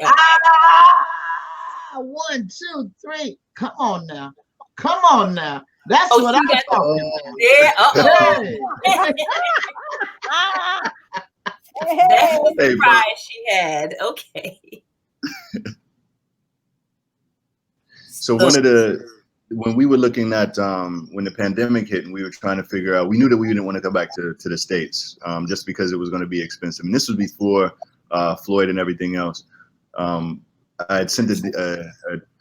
Ah, 1, 2, 3. Come on now. Come on now. That's what I'm talking about. Yeah. That's the surprise she had. Okay. So when we were looking at when the pandemic hit and we were trying to figure out, we knew that we didn't want to go back to the States just because it was going to be expensive. And this was before Floyd and everything else. I had sent a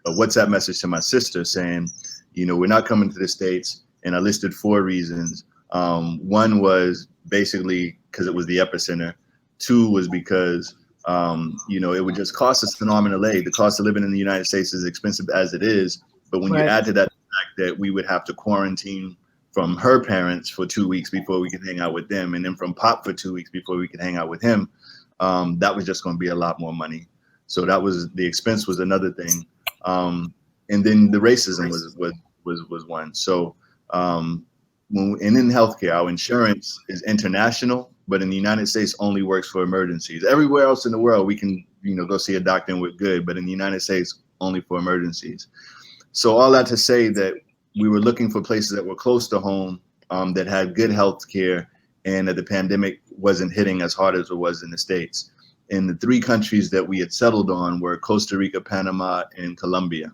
WhatsApp message to my sister saying, we're not coming to the States. And I listed 4 reasons. One was basically because it was the epicenter. 2 was because, it would just cost us an arm and a leg. The cost of living in the United States is expensive as it is. But when you add to that the fact that we would have to quarantine from her parents for 2 weeks before we could hang out with them, and then from Pop for 2 weeks before we could hang out with him, that was just going to be a lot more money. So that was the expense was another thing. And then the racism was one. So and in healthcare, our insurance is international, but in the United States only works for emergencies. Everywhere else in the world, we can, go see a doctor and we're good, but in the United States, only for emergencies. So all that to say that we were looking for places that were close to home, that had good healthcare, and that the pandemic wasn't hitting as hard as it was in the States. And the 3 countries that we had settled on were Costa Rica, Panama, and Colombia.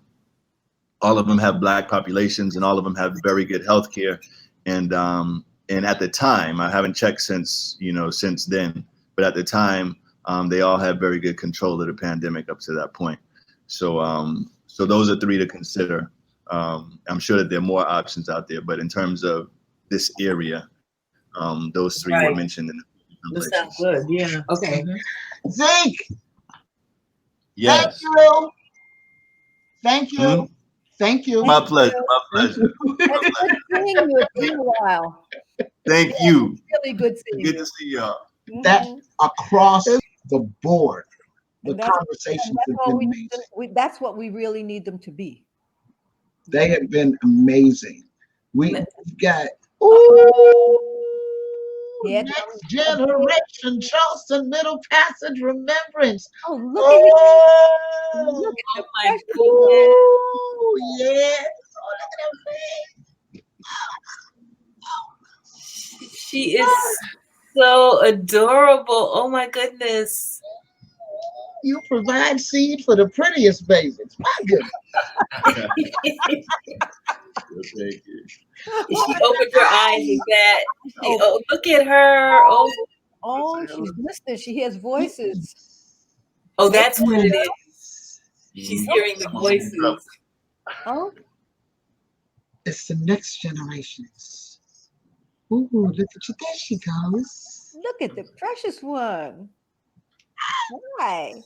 All of them have Black populations, and all of them have very good healthcare. And at the time, I haven't checked since then, but at the time, they all had very good control of the pandemic up to that point. So those are 3 to consider. I'm sure that there are more options out there, but in terms of this area, those 3 were mentioned in the that sounds good. Yeah. Okay. Zeke. Yes. Thank you. Thank you. My pleasure. My pleasure. Seeing you. It's been a while. Thank you. Really good seeing you. Good to see y'all. That across the board, the conversations have been amazing. That's what we really need them to be. They have been amazing. We've got next generation Charleston Middle Passage Remembrance. Oh, look at my goodness. Oh, yes. Oh, look at her face. She is so adorable. Oh my goodness. You provide seed for the prettiest babies. My goodness. Thank you. She opened her eyes with that. Oh, look at her. Oh, she's listening. She hears voices. Oh, that's what it is. She's hearing the voices. Oh. It's the next generations. Ooh, look at you. There she goes. Look at the precious one. Hi.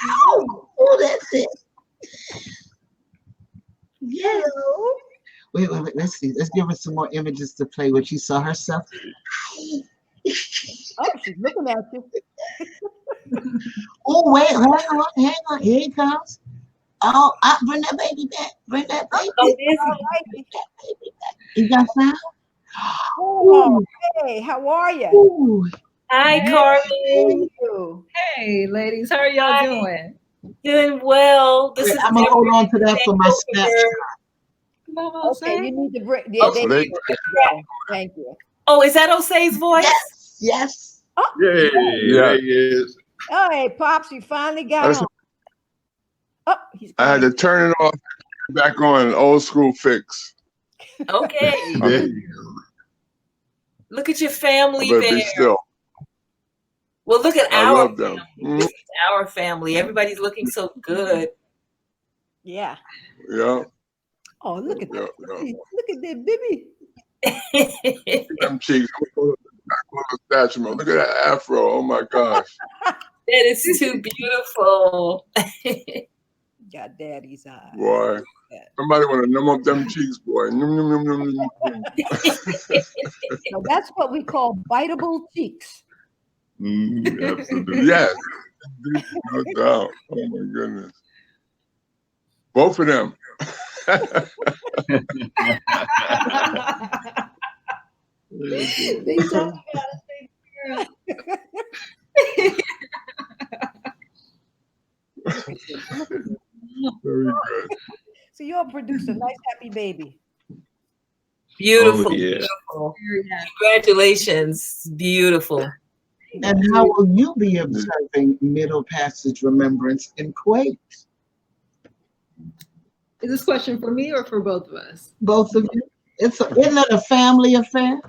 Oh, that's it. Yeah. Wait. Let's see. Let's give her some more images to play with. She saw herself. Oh, she's looking at you. Oh, wait. Hang on. Here he comes. Oh, bring that baby back. Bring that baby. Oh, Bring that baby back. You got sound? Oh, hey, how are you? Ooh. Hi, Carly. Hey, ladies. How are y'all doing? Doing well. This is I'm going to hold on to that for my Snapchat. Okay, you need to bring. Thank you. Oh, is that Osei's voice? Yes. Oh. Yeah, he is. Oh, hey, Pops, you finally got on. Oh, I had to turn it off, back on, old school fix. Okay. Look at your family there. Still. Well, look at I our love them. family. This is our family. Everybody's looking so good. Yeah. Yeah. Oh, look at that. Look at that baby. Them cheeks. Look at that afro. Oh my gosh. That is too beautiful. Got daddy's eyes. Boy. Somebody want to numb up them cheeks, boy. So that's what we call biteable cheeks. Absolutely. Yes. No doubt. Oh my goodness. Both of them. They talk about it. produce a nice, happy baby. Beautiful, Oh, yeah. beautiful. Congratulations. Beautiful. And how will you be observing Middle Passage Remembrance in Kuwait? Is this question for me or for both of us? Both of you. Isn't it a family affair?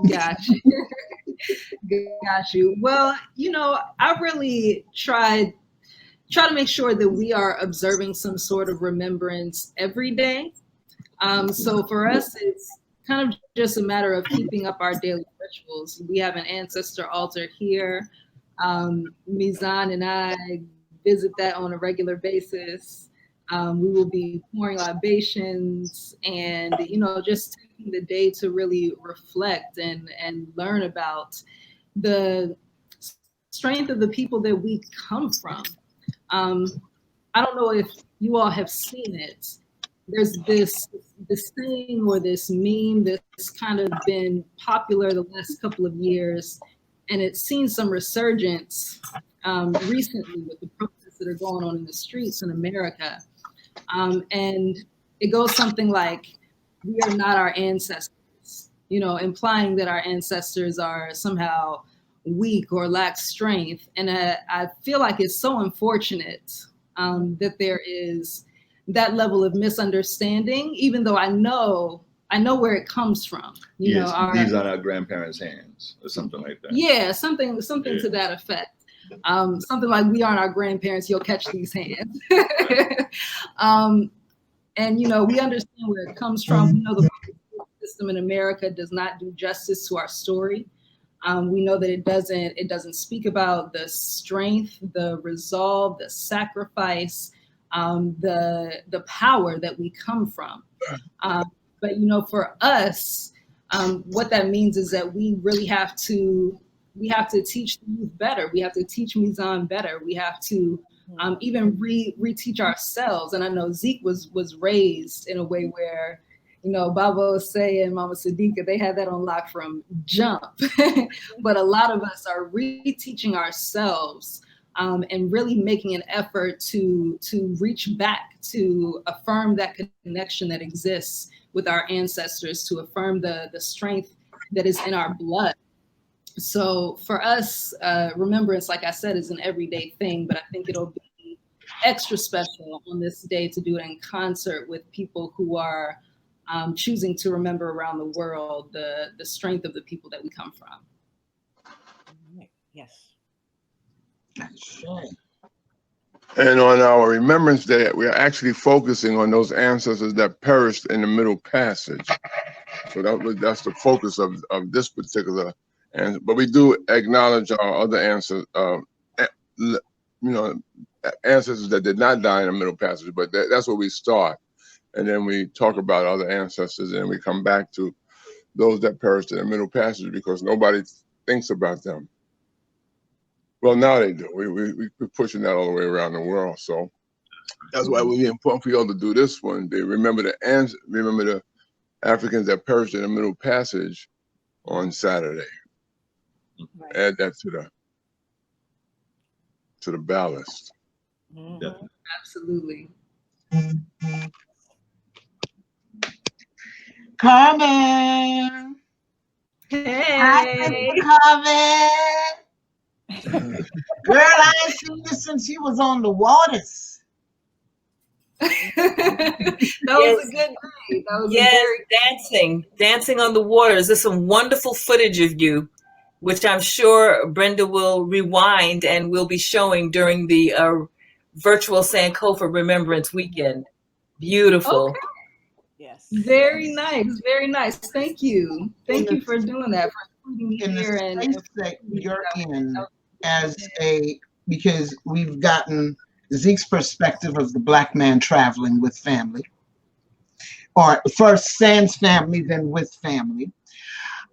Got you. Got you. Well, you know, I really try to make sure that we are observing some sort of remembrance every day. So for us, it's kind of just a matter of keeping up our daily rituals. We have an ancestor altar here. Mizan and I visit that on a regular basis. We will be pouring libations and, you know, just taking the day to really reflect and learn about the strength of the people that we come from. I don't know if you all have seen it. There's this thing or this meme that's kind of been popular the last couple of years, and it's seen some resurgence recently with the protests that are going on in the streets in America. And it goes something like, we are not our ancestors, you know, implying that our ancestors are somehow weak or lack strength. And I feel like it's so unfortunate that there is that level of misunderstanding, even though I know where it comes from. You know, these are our grandparents' hands or something like that. Yeah, something to that effect. Something like, we aren't our grandparents, you'll catch these hands. And, you know, we understand where it comes from. We know the system in America does not do justice to our story. We know that it doesn't speak about the strength, the resolve, the sacrifice, the power that we come from. But, you know, for us, what that means is that we really have to teach the youth better. We have to teach Mizan better. We have to even reteach ourselves. And I know Zeke was raised in a way where, you know, Baba Say and Mama Sadiqa, they had that on lock from jump. But a lot of us are reteaching ourselves and really making an effort to reach back, to affirm that connection that exists with our ancestors, to affirm the strength that is in our blood. So for us, remembrance, like I said, is an everyday thing, but I think it'll be extra special on this day to do it in concert with people who are choosing to remember around the world the strength of the people that we come from. Yes. And on our Remembrance Day, we are actually focusing on those ancestors that perished in the Middle Passage. So that's the focus of this particular. But we do acknowledge our other ancestors, you know, ancestors that did not die in the Middle Passage. But that's where we start, and then we talk about other ancestors, and we come back to those that perished in the Middle Passage because nobody thinks about them. Well, now they do. We're pushing that all the way around the world. So that's why it would be important for y'all to do this one. They remember the Africans that perished in the Middle Passage on Saturday. Right. Add that to the ballast. Mm-hmm. Absolutely. Carmen. Hey. Hi, Carmen. Girl, I ain't seen you since you was on the waters. That was a good night. That was dancing on the waters. There's some wonderful footage of you, which I'm sure Brenda will rewind and will be showing during the virtual Sankofa Remembrance Weekend. Beautiful. Okay. Yes. Very nice. Very nice. Thank you. Thank you for doing that. For including me here and that you're in because we've gotten Zeke's perspective of the Black man traveling with family, or first sans family, then with family.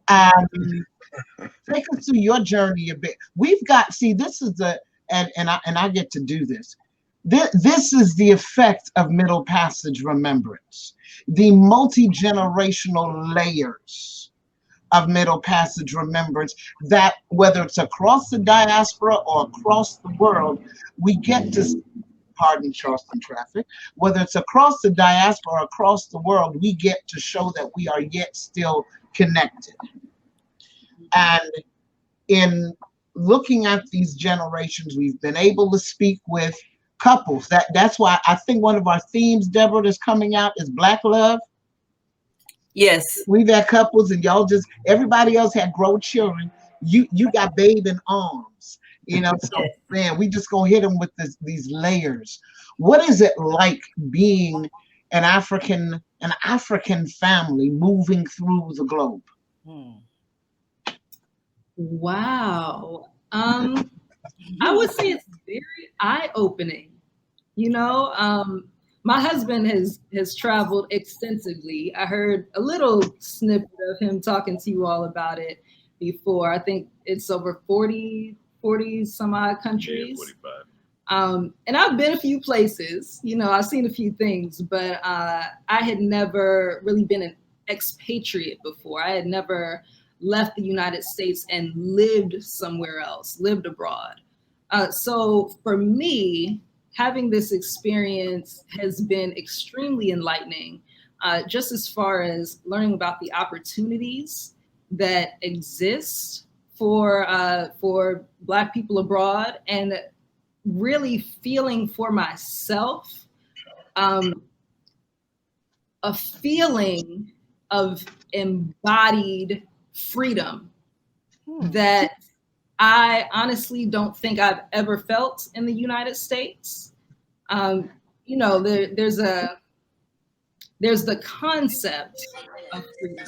Take us through your journey a bit. We've got, this is and I get to do this. This is the effect of Middle Passage Remembrance, the multi-generational layers of Middle Passage Remembrance, that whether it's across the diaspora or across the world, we get to pardon Charleston traffic, whether it's across the diaspora or across the world, we get to show that we are yet still connected. And in looking at these generations, we've been able to speak with couples. That's why I think one of our themes, Deborah, that's coming out is Black love. Yes. We've had couples and y'all just, everybody else had grown children. You got babe in arms, you know, so man, we just gonna hit them with these layers. What is it like being an African family moving through the globe? Wow. I would say it's very eye-opening. You know, my husband has traveled extensively. I heard a little snippet of him talking to you all about it before. I think it's over 40 some odd countries. Yeah, 45. And I've been a few places, you know, I've seen a few things, but I had never really been an expatriate before. I had never left the United States and lived somewhere else, lived abroad. So for me, having this experience has been extremely enlightening, just as far as learning about the opportunities that exist for Black people abroad, and really feeling for myself a feeling of embodied freedom that I honestly don't think I've ever felt in the United States. You know, there's the concept of freedom,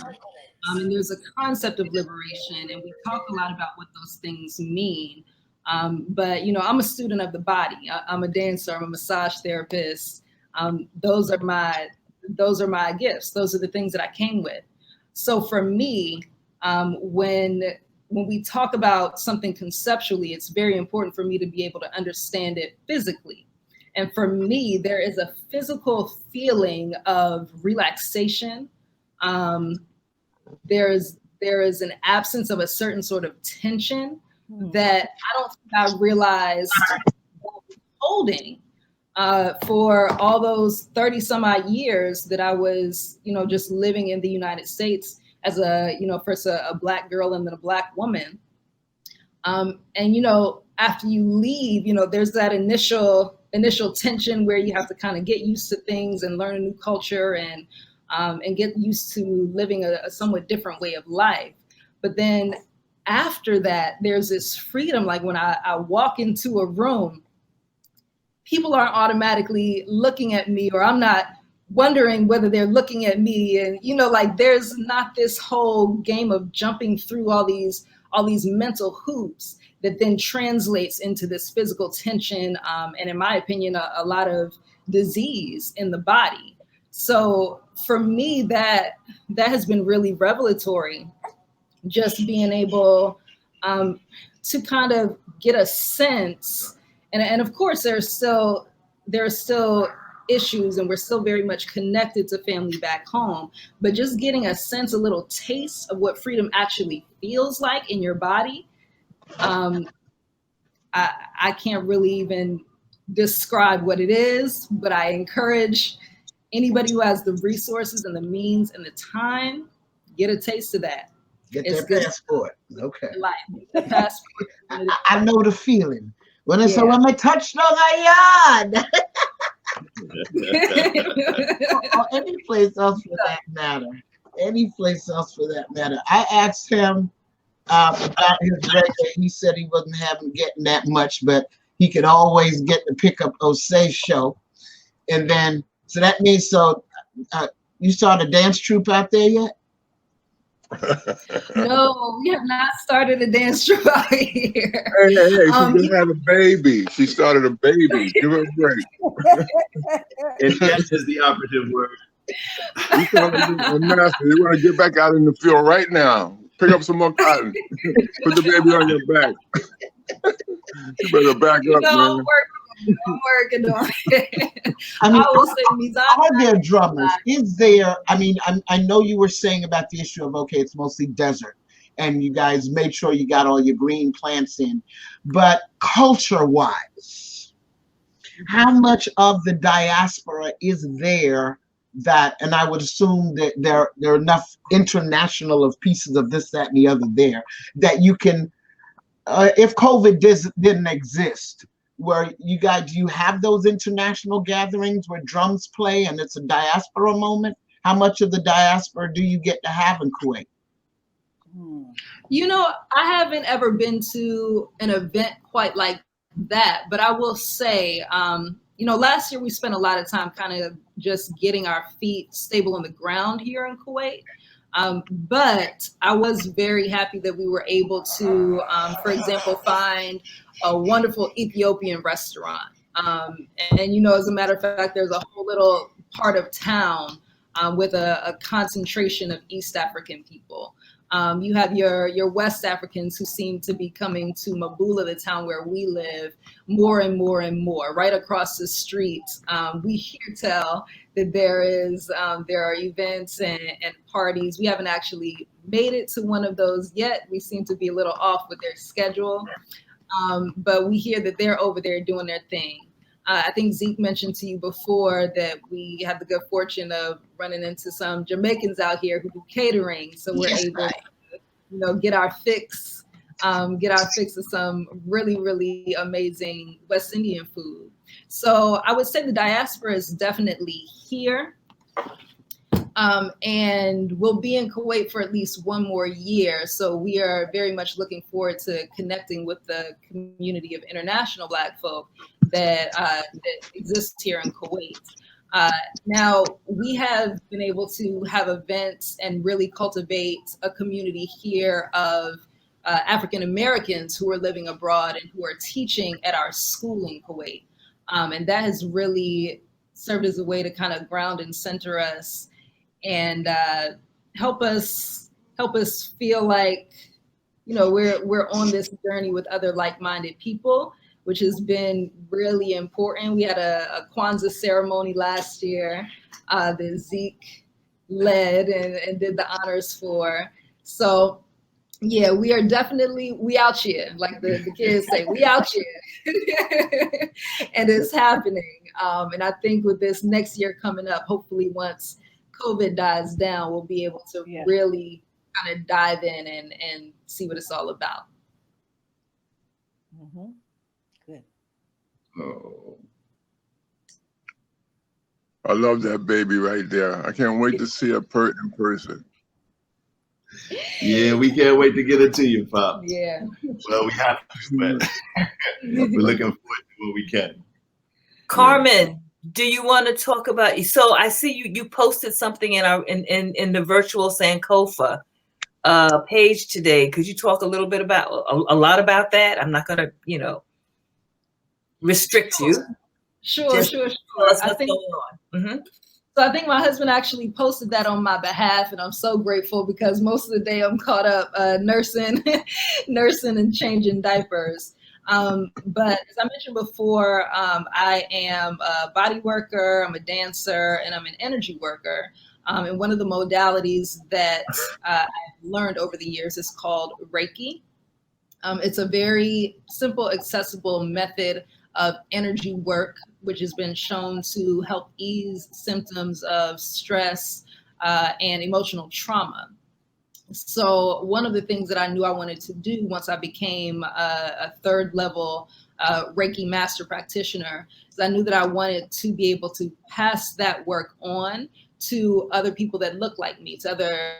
and there's a concept of liberation, and we talk a lot about what those things mean. But you know, I'm a student of the body. I'm a dancer. I'm a massage therapist. Those are my gifts. Those are the things that I came with. So for me, when we talk about something conceptually, it's very important for me to be able to understand it physically. And for me, there is a physical feeling of relaxation. There is an absence of a certain sort of tension that I don't think I realized I was holding for all those 30 some odd years that I was, you know, just living in the United States as a, you know, first a Black girl and then a Black woman. And, you know, after you leave, you know, there's that initial tension where you have to kind of get used to things and learn a new culture and get used to living a somewhat different way of life. But then after that, there's this freedom. Like when I walk into a room, people aren't automatically looking at me, or I'm not wondering whether they're looking at me. And, you know, like there's not this whole game of jumping through all these mental hoops that then translates into this physical tension. And in my opinion, a lot of disease in the body. So for me, that has been really revelatory, just being able to kind of get a sense. And of course, there are still issues, and we're still very much connected to family back home, but just getting a sense, a little taste of what freedom actually feels like in your body. I can't really even describe what it is, but I encourage anybody who has the resources and the means and the time, get a taste of that. Get their passport. Okay. The passport. I know the feeling. When it's when they touched on the yard. Or any place else for that matter. Any place else for that matter. I asked him about his record. He said he wasn't getting that much, but he could always get the pick up Osei show. And then, so that means, you started a dance troupe out there yet? No, we have not started a dance troupe out here. Hey, she just had a baby. She started a baby. Give her a break. And dance is the operative word. You want to get back out in the field right now. Pick up some more cotton. Put the baby on your back. You better back up, man. I'm working on it. I mean, will say, are there drummers? Is there, I mean, I know you were saying about the issue of, okay, it's mostly desert, and you guys made sure you got all your green plants in, but culture-wise, How much of the diaspora is there that, and I would assume that there are enough international of pieces of this, that, and the other there, that you can, if COVID didn't exist, where you guys, do you have those international gatherings where drums play and it's a diaspora moment? How much of the diaspora do you get to have in Kuwait? You know, I haven't ever been to an event quite like that, but I will say, you know, last year we spent a lot of time kind of just getting our feet stable on the ground here in Kuwait. But I was very happy that we were able to, for example, find a wonderful Ethiopian restaurant. And, you know, as a matter of fact, there's a whole little part of town with a concentration of East African people. You have your West Africans who seem to be coming to Mabula, the town where we live, more and more and more. Right across the street, we hear tell that there are events and parties. We haven't actually made it to one of those yet. We seem to be a little off with their schedule, but we hear that they're over there doing their thing. I think Zeke mentioned to you before that we have the good fortune of running into some Jamaicans out here who do catering, so we're able to, you know, get our fix of some really, really amazing West Indian food. So I would say the diaspora is definitely here, and we'll be in Kuwait for at least one more year. So we are very much looking forward to connecting with the community of international Black folk that exists here in Kuwait. Now, we have been able to have events and really cultivate a community here of African Americans who are living abroad and who are teaching at our school in Kuwait. And that has really served as a way to kind of ground and center us and help us feel like, you know, we're on this journey with other like-minded people, which has been really important. We had a Kwanzaa ceremony last year that Zeke led and did the honors for. So yeah, we are definitely, we out here, like the kids say, we out here. And it's happening. And I think with this next year coming up, hopefully once COVID dies down, we'll be able to really kind of dive in and see what it's all about. Mm-hmm. Good. Oh, I love that baby right there. I can't wait to see her in person. Yeah, we can't wait to get it to you, Pop. Yeah. Well, we have to, but we're looking forward to what we can. Carmen, do you want to talk about? So I see you posted something in our in the virtual Sankofa page today. Could you talk a little bit about a lot about that? I'm not gonna, you know, restrict you. Sure. I think. Mm-hmm. So I think my husband actually posted that on my behalf, and I'm so grateful because most of the day I'm caught up nursing and changing diapers. But as I mentioned before, I am a body worker, I'm a dancer, and I'm an energy worker. And one of the modalities that I've learned over the years is called Reiki. It's a very simple, accessible method of energy work, which has been shown to help ease symptoms of stress and emotional trauma. So one of the things that I knew I wanted to do once I became a third level Reiki master practitioner is I knew that I wanted to be able to pass that work on to other people that look like me, to other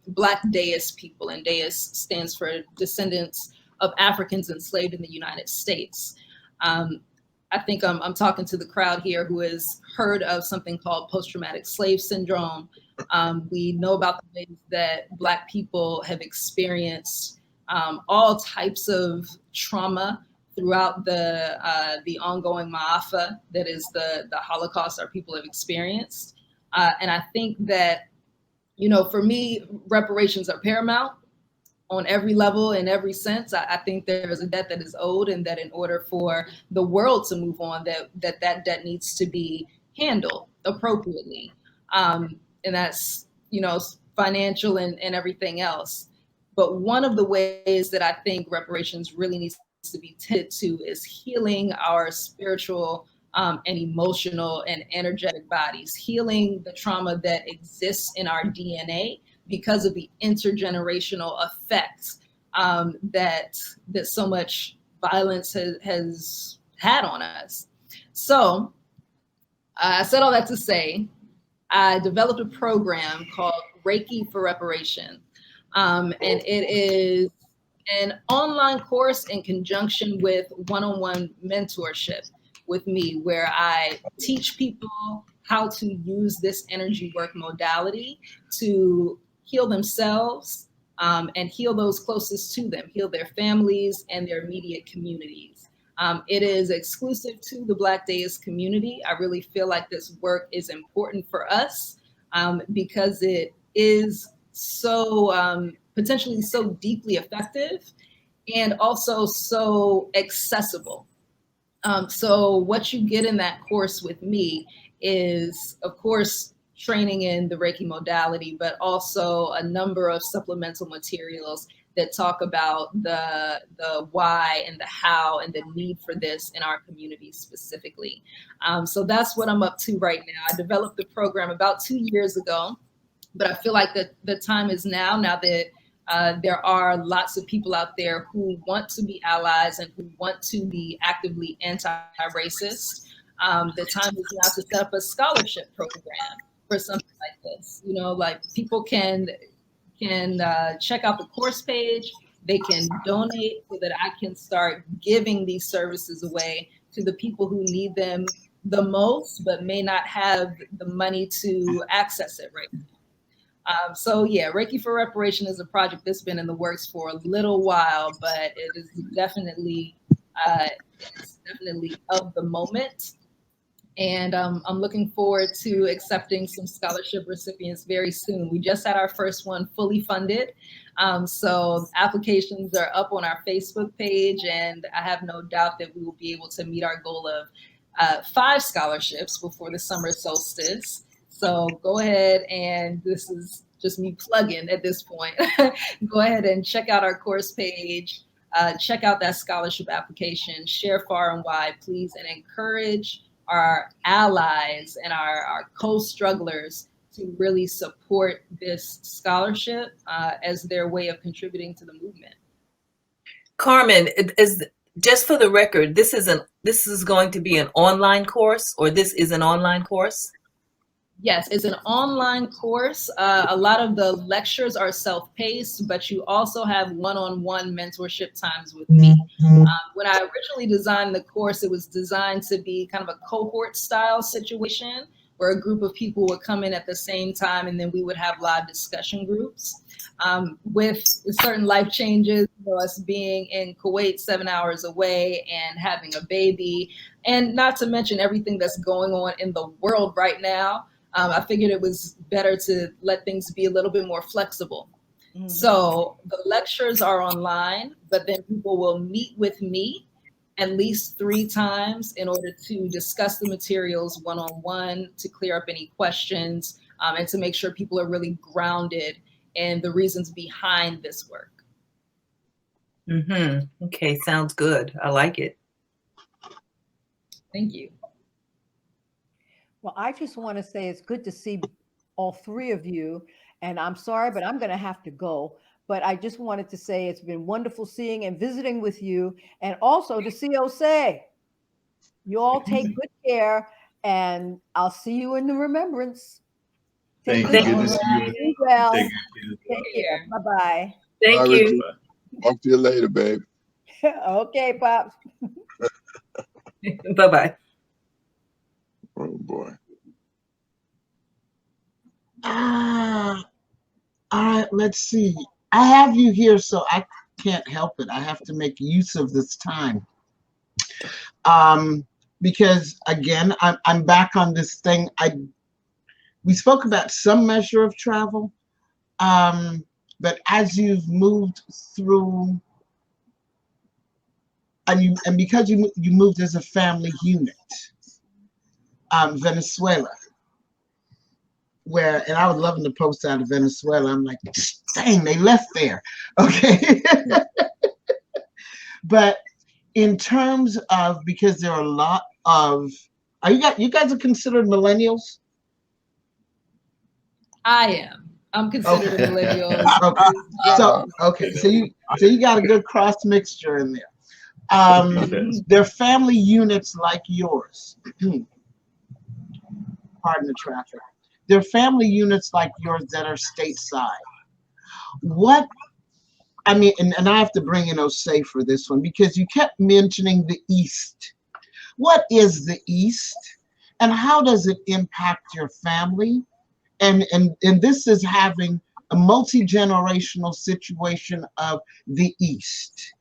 Black Deist people, and Deist stands for descendants of Africans enslaved in the United States. I think I'm talking to the crowd here who has heard of something called post-traumatic slave syndrome. We know about the ways that Black people have experienced all types of trauma throughout the ongoing Ma'afa, that is the Holocaust our people have experienced. And I think that, you know, for me, reparations are paramount on every level, in every sense. I think there is a debt that is owed, and that in order for the world to move on, that debt needs to be handled appropriately. And that's, you know, financial and everything else. But one of the ways that I think reparations really needs to be tended to is healing our spiritual and emotional and energetic bodies, healing the trauma that exists in our DNA because of the intergenerational effects that so much violence has had on us. So I said all that to say, I developed a program called Reiki for Reparation. And it is an online course in conjunction with one-on-one mentorship with me, where I teach people how to use this energy work modality to heal themselves and heal those closest to them, heal their families and their immediate communities. It is exclusive to the Black Deist community. I really feel like this work is important for us because it is so potentially so deeply effective and also so accessible. So what you get in that course with me is, of course, training in the Reiki modality, but also a number of supplemental materials that talk about the why and the how and the need for this in our community specifically. So that's what I'm up to right now. I developed the program about 2 years ago, but I feel like the time is now that there are lots of people out there who want to be allies and who want to be actively anti-racist. The time is now to set up a scholarship program for something like this. You know, like people can check out the course page. They can donate so that I can start giving these services away to the people who need them the most, but may not have the money to access it right now. So yeah, Reiki for Reparation is a project that's been in the works for a little while, but it is definitely of the moment. And I'm looking forward to accepting some scholarship recipients very soon. We just had our first one fully funded. So applications are up on our Facebook page, and I have no doubt that we will be able to meet our goal of 5 scholarships before the summer solstice. So go ahead, and this is just me plugging at this point. Go ahead and check out our course page, check out that scholarship application, share far and wide, please, and encourage our allies and our co-strugglers to really support this scholarship as their way of contributing to the movement. Carmen, just for the record, this is going to be an online course, or this is an online course? Yes, it's an online course. A lot of the lectures are self-paced, but you also have one-on-one mentorship times with me. When I originally designed the course, it was designed to be kind of a cohort style situation where a group of people would come in at the same time, and then we would have live discussion groups. With certain life changes, us being in Kuwait 7 hours away and having a baby, and not to mention everything that's going on in the world right now, I figured it was better to let things be a little bit more flexible. Mm-hmm. So the lectures are online, but then people will meet with me at least 3 times in order to discuss the materials one-on-one, to clear up any questions, and to make sure people are really grounded in the reasons behind this work. Mm-hmm. Okay, sounds good. I like it. Thank you. Well, I just want to say it's good to see all 3 of you. And I'm sorry, but I'm going to have to go. But I just wanted to say it's been wonderful seeing and visiting with you. And also to see Jose. You all take good care. And I'll see you in the Remembrance. Thank you. Good to see you. Be well. Take care. Bye-bye. Thank you. Talk to you later, babe. Okay, Pops. Bye-bye. Oh, boy. All right, let's see. I have you here, so I can't help it. I have to make use of this time. Because, again, I'm back on this thing. We spoke about some measure of travel, but as you've moved through, and because you moved as a family unit, Venezuela, and I was loving the post out of Venezuela. I'm like, dang, they left there. Okay. But in terms of, because there are a lot of, you guys are considered millennials? I am. I'm considered a millennial. Okay. So you got a good cross mixture in there. They're family units like yours. Pardon the traffic. They're family units like yours that are stateside. What, I mean, and I have to bring in Osei for this one, because you kept mentioning the East. What is the East, and how does it impact your family? And this is having a multi-generational situation of the East.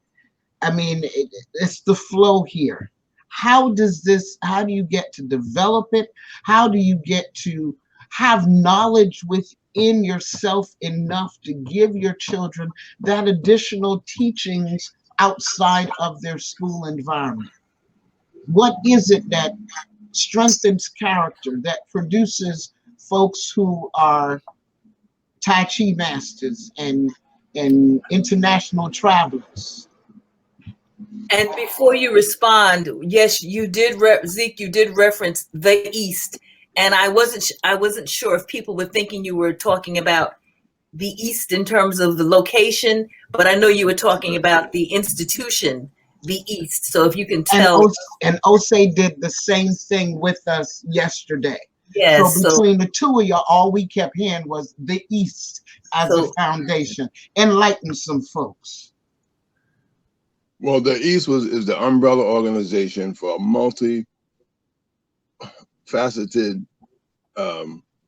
I mean, it's the flow here. How do you get to develop it? How do you get to have knowledge within yourself enough to give your children that additional teachings outside of their school environment? What is it that strengthens character, that produces folks who are Tai Chi masters and international travelers? And before you respond, yes, you did, Zeke, you did reference the East, and I wasn't sure if people were thinking you were talking about the East in terms of the location, but I know you were talking about the institution, the East. So if you can tell. And Osei did the same thing with us yesterday. Yes. So between the two of you, all we kept hearing was the East as a foundation. Enlighten some folks. Well, the East is the umbrella organization for a multi-faceted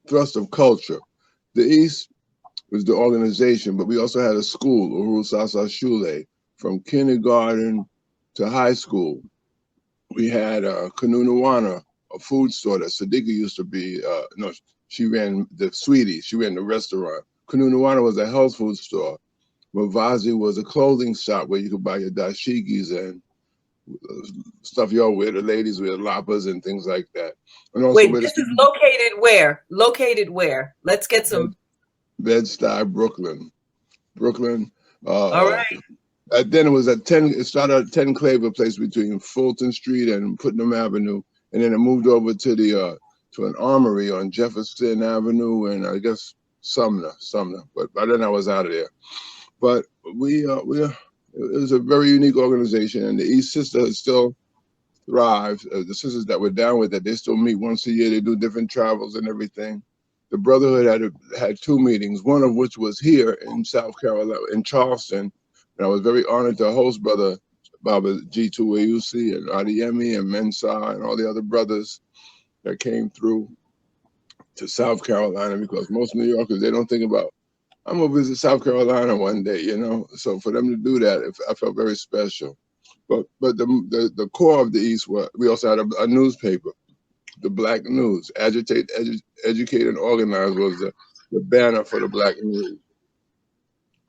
thrust of culture. The East was the organization, but we also had a school, Uhuru Sasa Shule, from kindergarten to high school. We had Kanunawana, a food store that Sadiqa used to be, no, she ran the Sweetie, she ran the restaurant. Kanunawana was a health food store. Mavazi was a clothing shop where you could buy your dashikis and stuff y'all wear, the ladies wear lapas and things like that. And also, wait, this is located where? Located where? Let's get some. Bed-Stuy, Brooklyn. All right. Then it was it started at 10 Claver Place between Fulton Street and Putnam Avenue. And then it moved over to to an armory on Jefferson Avenue and I guess Sumner. But by then I was out of there. But it was a very unique organization, and the East Sisters still thrive. The sisters that were down with it, they still meet once a year. They do different travels and everything. The Brotherhood had 2 meetings, one of which was here in South Carolina, in Charleston. And I was very honored to host Brother Baba G2AUC and Adiyemi and Mensa and all the other brothers that came through to South Carolina, because most New Yorkers, they don't think about, I'm gonna visit South Carolina one day, you know. So for them to do that, I felt very special. But the core of the East we also had a newspaper, the Black News. Agitate, Educate, and Organize was the banner for the Black News.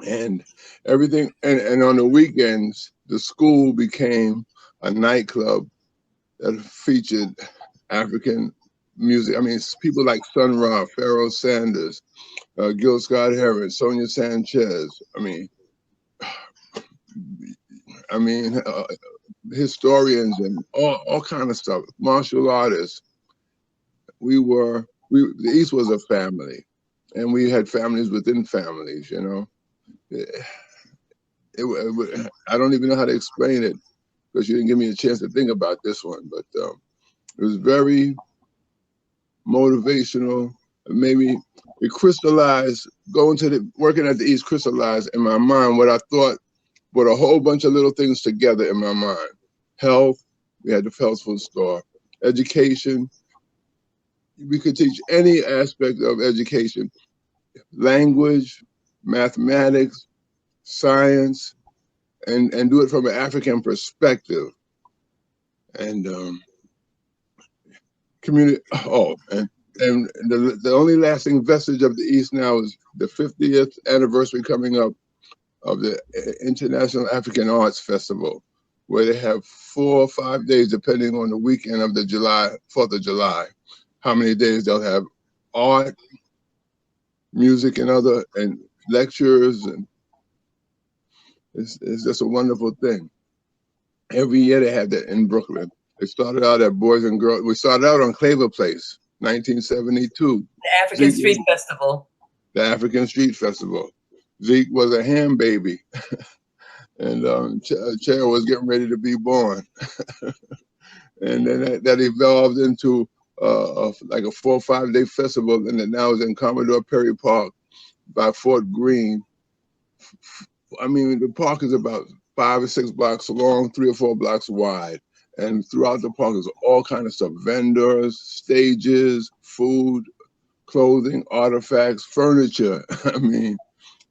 And everything, and on the weekends, the school became a nightclub that featured African music. I mean, people like Sun Ra, Pharaoh Sanders, Gil Scott Heron, Sonia Sanchez. I mean, historians and all kind of stuff. Martial artists. The East was a family, and we had families within families. You know, I don't even know how to explain it because you didn't give me a chance to think about this one. But it was very motivational. Maybe it crystallized, working at the East crystallized in my mind what I thought, but a whole bunch of little things together in my mind. Health, we had the health food store. Education, we could teach any aspect of education. Language, mathematics, science, and do it from an African perspective. And community, and the only lasting vestige of the East now is the 50th anniversary coming up of the International African Arts Festival, where they have 4 or 5 days, depending on the weekend of the 4th of July, how many days they'll have art, music, and lectures, and it's just a wonderful thing. Every year they had that in Brooklyn. They started out at Boys and Girls. We started out on Claver Place, 1972. The African Street Festival. The African Street Festival. Zeke was a ham baby, and Chair was getting ready to be born. And then that evolved into like a 4 or 5 day festival, and it now is in Commodore Perry Park by Fort Greene. I mean, the park is about 5 or 6 blocks long, 3 or 4 blocks wide. And throughout the park is all kinds of stuff: vendors, stages, food, clothing, artifacts, furniture. I mean,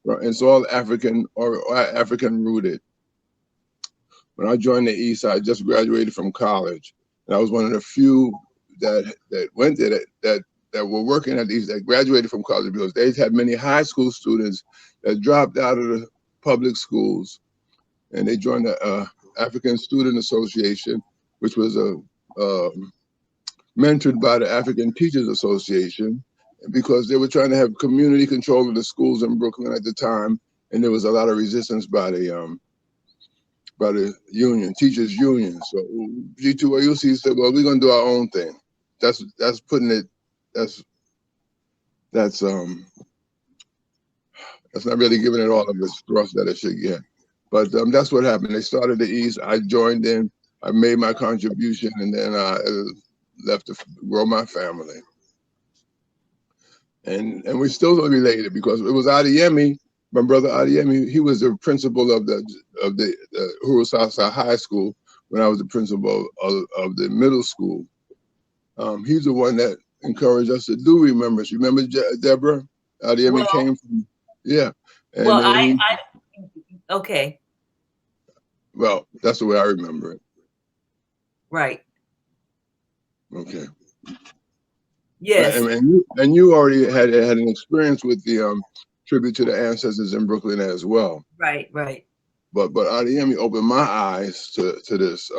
it's all African or African rooted. When I joined the East, I just graduated from college, and I was one of the few that went there that were working at the East, that graduated from college, because they had many high school students that dropped out of the public schools, and they joined the African Student Association, which was mentored by the African Teachers Association, because they were trying to have community control of the schools in Brooklyn at the time, and there was a lot of resistance by the union, teachers union. So G2AUC said, well, we're gonna do our own thing. That's putting it, that's not really giving it all of its thrust that it should get. But that's what happened. They started the East, I joined in, I made my contribution, and then I left to grow my family. And we're still related, because it was Adeyemi, my brother Adeyemi. He was the principal of the Hurusasa High School when I was the principal of the middle school. He's the one that encouraged us to do Remembrance. Remember Deborah? Adeyemi came from, yeah. And well, okay. Well, that's the way I remember it. Right. Okay. Yes. And you already had an experience with the tribute to the ancestors in Brooklyn as well. Right, right. But Adeyemi opened my eyes to this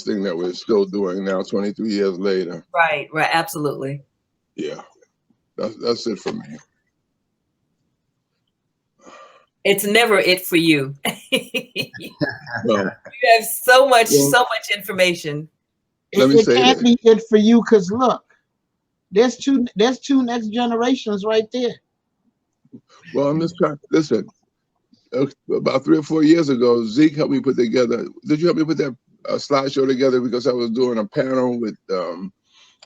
thing that we're still doing now, 23 years later. Right, right, absolutely. Yeah, that's it for me. It's never it for you. Well, you have so much information. It can't be it for you, because look, there's two next generations right there. Well, I'm just trying. Listen, about 3 or 4 years ago, Zeke helped me put together. Did you help me put that slideshow together? Because I was doing a panel with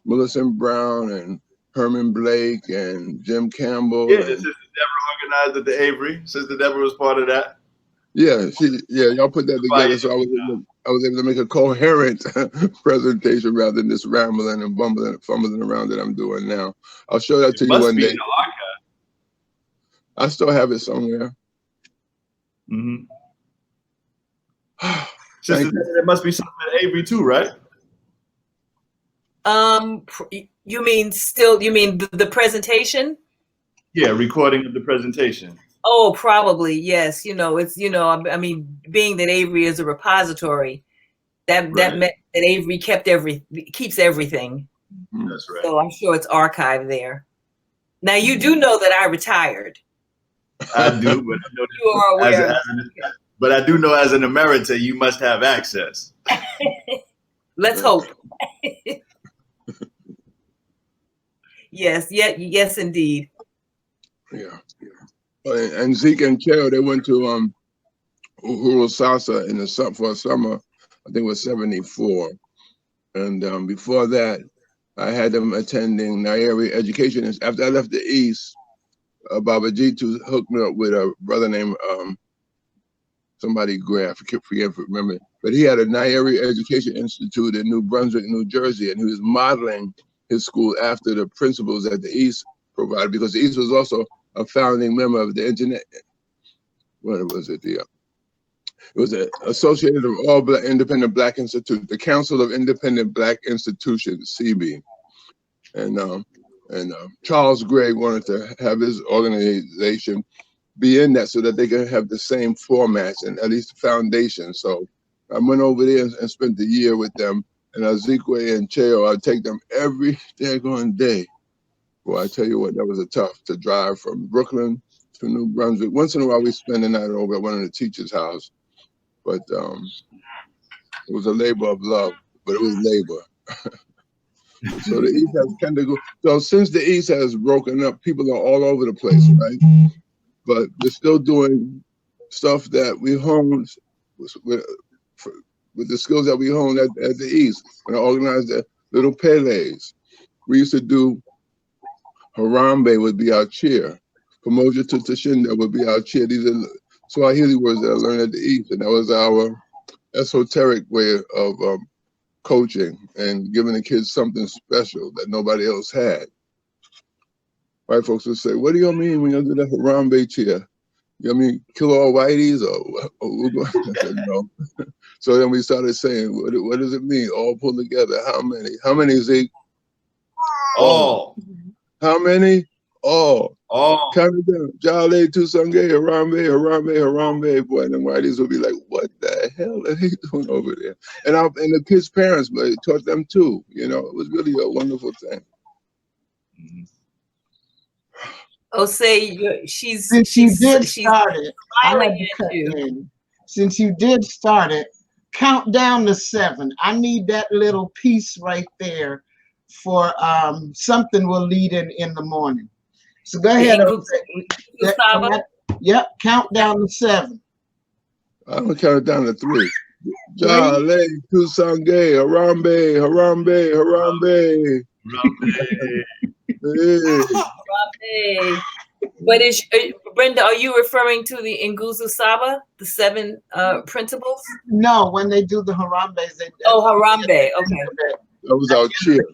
Millicent Brown and Herman Blake and Jim Campbell. Yeah, Sister Deborah organized at the Avery. Sister Deborah was part of that. Yeah, y'all put that together, so I was able to make a coherent presentation rather than this rambling and fumbling around that I'm doing now. I'll show that to you one day. In the archive. I still have it somewhere. Mm-hmm. There must be something at Avery too, right? You mean the presentation? Yeah, recording of the presentation. Oh, probably, yes. I mean, being that Avery is a repository, that meant that Avery keeps everything. That's right. So I'm sure it's archived there. Now, you do know that I retired. I do, but I know you are aware. But I do know as an emerita, you must have access. Let's hope. Yes, indeed. Yeah. And Zeke and Cheo, they went to Uhuru Salsa for a summer. I think it was 74. And before that, I had them attending Nairi Education. After I left the East, Baba Jitu hooked me up with a brother named somebody Gray, I forget remember. But he had a Nairi Education Institute in New Brunswick, New Jersey, and he was modeling his school after the principles that the East provided, because the East was also a founding member of the Internet. What was it? It was Associated of All Black Independent Black Institute, the Council of Independent Black Institutions, CB. And Charles Gray wanted to have his organization be in that so that they could have the same formats and at least the foundation. So I went over there and spent the year with them. And Azikwe and Cheo, I'd take them every daggone day. Well, I tell you what, that was tough to drive from Brooklyn to New Brunswick. Once in a while, we spend the night over at one of the teachers' house. But It was a labor of love, but it was labor. So the East has kind of go. So since the East has broken up, people are all over the place, right? But they're still doing stuff that we honed with the skills that we honed at the East. When I organized the little Pele's, we used to do Harambe would be our cheer. Pamoja to Tashinda would be our cheer. These are Swahili words that I learned at the East, and that was our esoteric way of coaching and giving the kids something special that nobody else had. White folks would say, "What do you mean when you do the Harambe cheer? You mean kill all whiteys or I said, no." So then we started saying, what does it mean? All pull together. How many? How many, Zeke? All. How many? All. All. Count it down. Jale, Tusange, Harambe, Harambe, Harambe. Boy, and the whiteys would be like, what the hell are they doing over there? And the kids' parents, but it taught them too. You know, it was really a wonderful thing. Mm-hmm. Oh, say she's Since you did start it, I smiling had to at cut you. in. Since you did start it, count down to 7. I need that little piece right there for something we'll lead in the morning. So go ahead. Yep, count down to 7. I'm gonna count it down to 3. Jale, Tusange, Harambe, Harambe, Harambe. Hey. But is Brenda, are you referring to the Nguzo Saba, the 7 principles? No, when they do the Harambes, they Harambe. Okay. That was our cheer.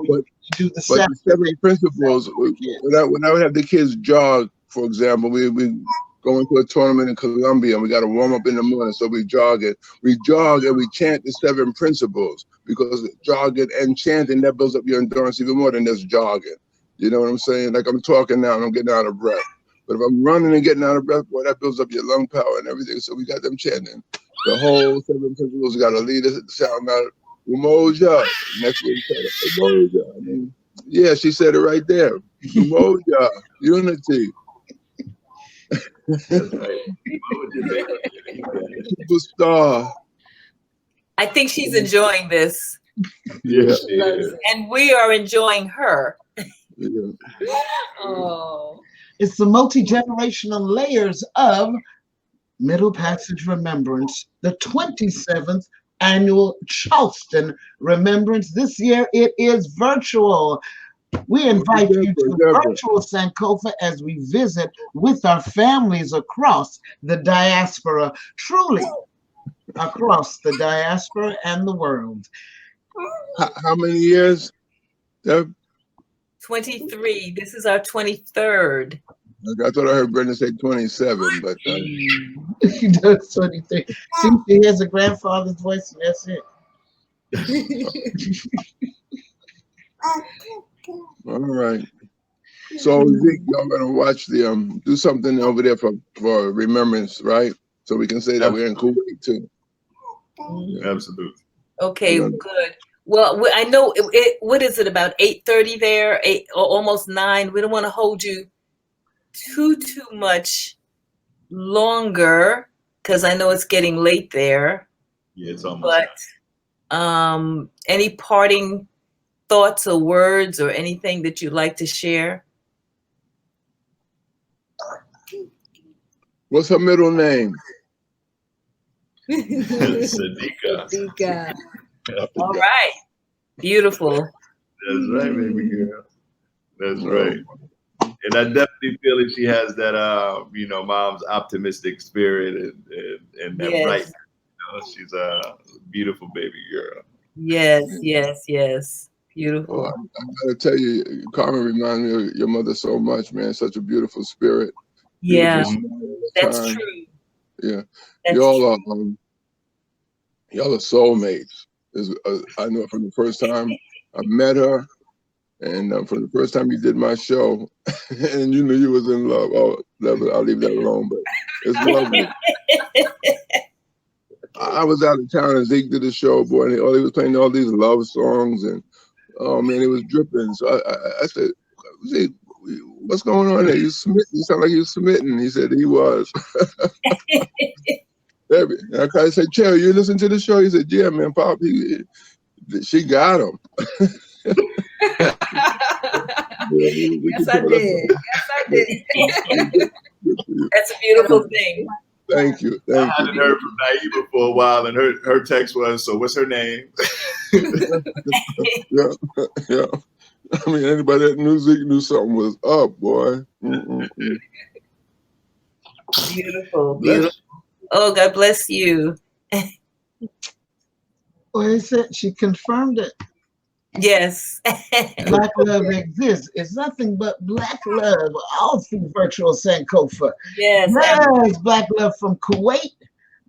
But the 7 principles. When I would have the kids jog, for example, we go into a tournament in Colombia and we got to warm up in the morning, so we jog and we chant the 7 principles, because jogging and chanting, that builds up your endurance even more than just jogging. You know what I'm saying? Like I'm talking now and I'm getting out of breath. But if I'm running and getting out of breath, boy, that builds up your lung power and everything. So we got them chanting. The whole 7 principles got to lead us to sound out. Umoja. Next week, Umoja. I mean, yeah, she said it right there. Umoja. Unity. Superstar. I think she's enjoying this. Yeah. And we are enjoying her. Yeah. Oh. It's the multi-generational layers of Middle Passage Remembrance, the 27th annual Charleston Remembrance. This year it is virtual. We invite you to virtual Sankofa as we visit with our families across the diaspora, truly across the diaspora and the world. How many years? 23. This is our 23rd. I thought I heard Brenda say 27, but She does 23. See, she has a grandfather's voice, and that's it. All right. So Zeke, y'all gonna watch the do something over there for remembrance, right? So we can say that we're in Kuwait too. Yeah. Absolutely. Okay, good. Well, I know what is it, about 8:30 there, 8 or almost 9. We don't want to hold you too much longer because I know it's getting late there. Yeah, it's almost. But any parting thoughts or words or anything that you'd like to share? What's her middle name? Sadika. All right. Beautiful. That's right, baby girl. That's right. And I definitely feel that she has that, mom's optimistic spirit and that bright. She's a beautiful baby girl. Yes. Beautiful. I gotta tell you, Carmen reminds me of your mother so much, man. Such a beautiful spirit. Yeah, that's true. Yeah, y'all are soulmates. I know from the first time I met her, and from the first time you did my show, and you knew you was in love. Oh, I'll leave that alone, but it's lovely. I was out of town and Zeke did the show, boy, and he was playing all these love songs, and oh man, it was dripping. So I said, Zeke, what's going on there? You smitten? You sound like you smitten. He said he was. Yeah, baby. And I kind of said, Cherry, you listen to the show? He said, yeah, man, Pop, she got him. Yes, I did. Yes, I did. That's a beautiful thing. Thank you. I hadn't heard from Naiva for a while, and her text was, so what's her name? Yeah. I mean, anybody that knew Zeke knew something was up, boy. Beautiful, beautiful. Oh, God bless you. Well, he said she confirmed it. Yes. Black love exists. It's nothing but black love all through virtual Sankofa. Yes. Yes, black love from Kuwait.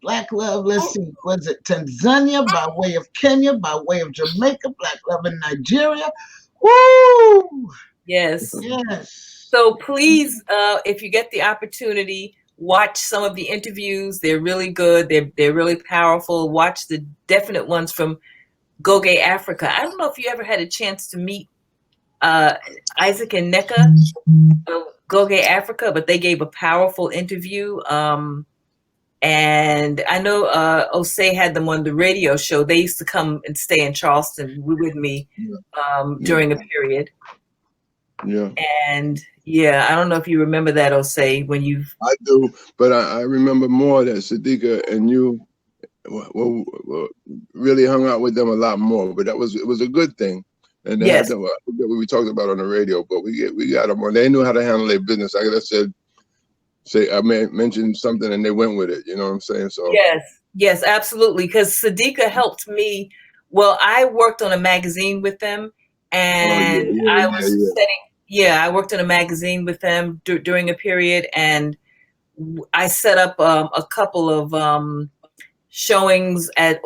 Black love, let's see, was it Tanzania, by way of Kenya, by way of Jamaica, black love in Nigeria. Woo! Yes. Yes. So please, if you get the opportunity, watch some of the interviews. They're really good. They're really powerful. Watch the definite ones from Goge Africa. I don't know if you ever had a chance to meet Isaac and Neka of Goge Africa, but they gave a powerful interview. And I know Osei had them on the radio show. They used to come and stay in Charleston with me during a period. Yeah. And yeah, I don't know if you remember that, Osei, when you. I do, but I remember more that Sadiqa and you really hung out with them a lot more. But it was a good thing. And they had them, I forget what we talked about on the radio, but we got them on. They knew how to handle their business. Like I said, I mentioned something and they went with it. You know what I'm saying? So yes, absolutely. Because Sadiqa helped me. Well, I worked on a magazine with them, and I was setting. Yeah, I worked on a magazine with them during a period, and I set up a couple of showings at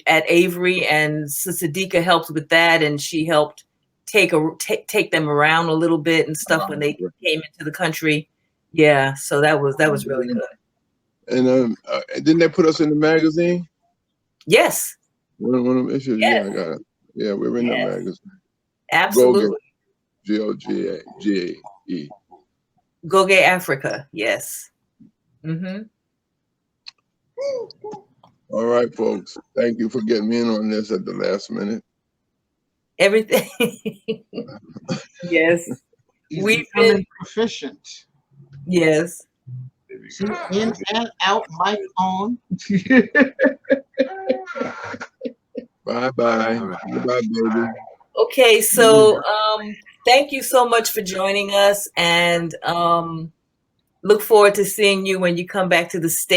Avery, and Sadiqa helped with that, and she helped take them around a little bit and stuff when they came into the country. Yeah, so that was really good. And didn't they put us in the magazine? Yes. One of them issues. Yes. Yeah, I got it. Yeah, we were in the magazine. Absolutely. Goge. Goge Africa. Yes. Mm-hmm. All right, folks. Thank you for getting me in on this at the last minute. Everything. Yes. We've been proficient. Yes. In and out, mic on. Bye-bye. Bye, baby. Okay, so thank you so much for joining us, and look forward to seeing you when you come back to the States.